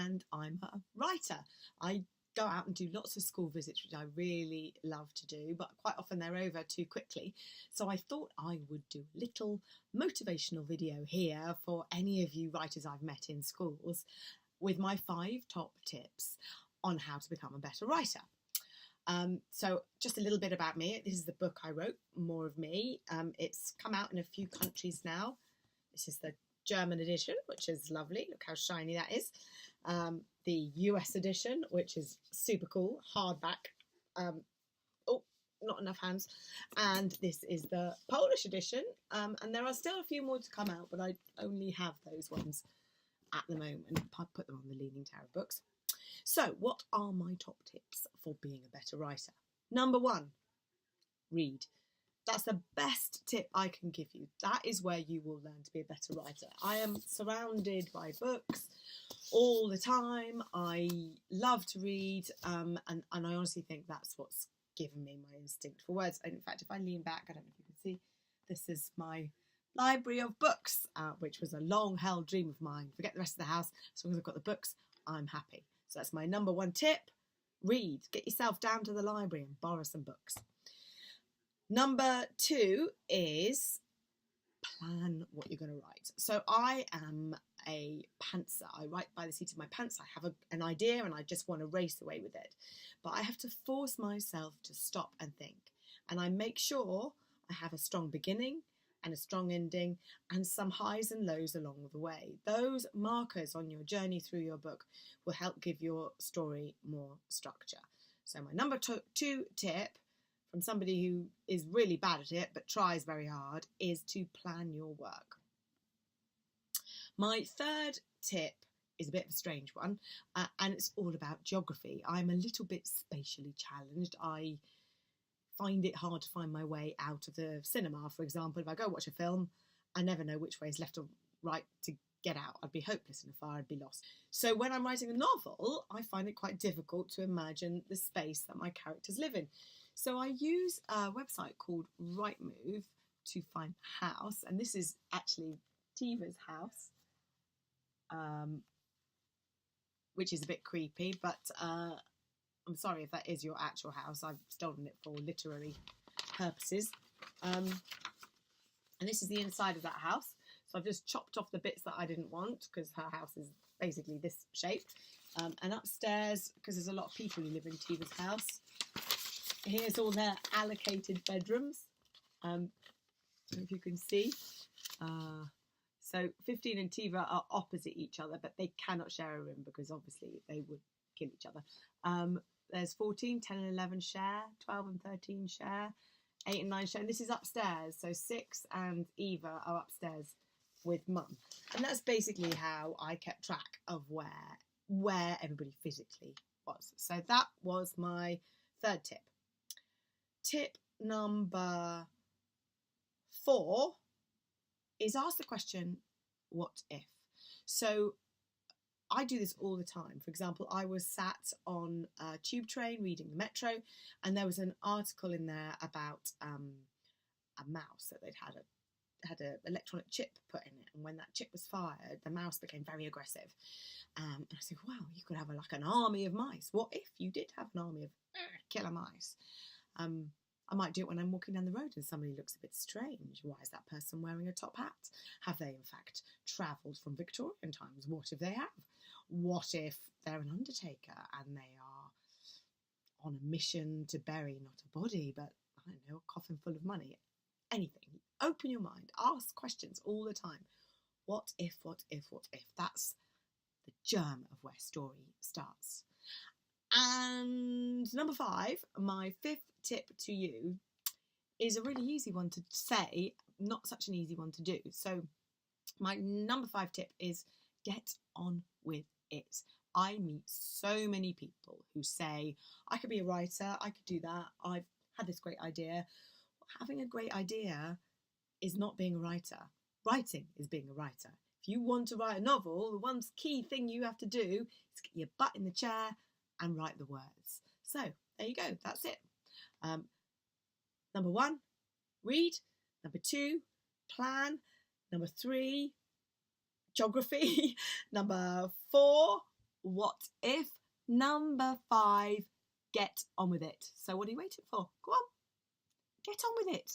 and I'm a writer. I go out and do lots of school visits, which I really love to do, but quite often they're over too quickly. So I thought I would do a little motivational video here for any of you writers I've met in schools with my 5 top tips on how to become a better writer. So just a little bit about me. This is the book I wrote, More of Me. It's come out in a few countries now. This is the German edition, which is lovely. Look how shiny that is. The US edition, which is super cool, hardback. Oh, not enough hands. And this is the Polish edition. And there are still a few more to come out, but I only have those ones at the moment. I put them on the Leaning Tower of books. So what are my top tips for being a better writer? Number 1, read. That's the best tip I can give you. That is where you will learn to be a better writer. I am surrounded by books all the time. I love to read, and I honestly think that's what's given me my instinct for words. And in fact, if I lean back, I don't know if you can see, this is my library of books, which was a long-held dream of mine. Forget the rest of the house. As long as I've got the books, I'm happy. So that's my number 1 tip. Read. Get yourself down to the library and borrow some books. Number 2 is plan what you're going to write. So I am a pantser. I write by the seat of my pants. I have an idea and I just want to race away with it. But I have to force myself to stop and think. And I make sure I have a strong beginning and a strong ending and some highs and lows along the way. Those markers on your journey through your book will help give your story more structure. So my number 2 tip from somebody who is really bad at it but tries very hard is to plan your work. My 3rd tip is a bit of a strange one, and it's all about geography. I'm a little bit spatially challenged. I find it hard to find my way out of the cinema, for example. If I go watch a film, I never know which way is left or right to get out. I'd be hopeless in a fire, I'd be lost. So when I'm writing a novel, I find it quite difficult to imagine the space that my characters live in. So I use a website called Rightmove to find a house, and this is actually Tiva's house, which is a bit creepy, but I'm sorry if that is your actual house. I've stolen it for literary purposes. And this is the inside of that house. So I've just chopped off the bits that I didn't want because her house is basically this shape. And upstairs, because there's a lot of people who live in Tiva's house, here's all their allocated bedrooms. If you can see. So 15 and Tiva are opposite each other, but they cannot share a room because obviously they would kill each other. There's 14, 10 and 11 share, 12 and 13 share, 8 and 9 share. And this is upstairs. So 6 and Eva are upstairs with Mum. And that's basically how I kept track of where everybody physically was. So that was my 3rd tip. Tip number 4 is ask the question, what if? So I do this all the time. For example, I was sat on a tube train reading the Metro, and there was an article in there about a mouse that they'd had an electronic chip put in it, and when that chip was fired, the mouse became very aggressive. And I said, wow, you could have like an army of mice. What if you did have an army of killer mice? I might do it when I'm walking down the road and somebody looks a bit strange. Why is that person wearing a top hat? Have they, in fact, travelled from Victorian times? What if they have? What if they're an undertaker and they are on a mission to bury not a body, but, I don't know, a coffin full of money? Anything. Open your mind. Ask questions all the time. What if, what if, what if? That's the germ of where story starts. And number 5, my 5th tip to you is a really easy one to say, not such an easy one to do. So my number 5 tip is get on with it. I meet so many people who say, I could be a writer, I could do that, I've had this great idea. Having a great idea is not being a writer. Writing is being a writer. If you want to write a novel, the one key thing you have to do is get your butt in the chair and write the words. So there you go, that's it. Number 1, read. Number 2, plan. Number 3, geography. Number 4, what if. Number 5, get on with it. So what are you waiting for? Go on, get on with it.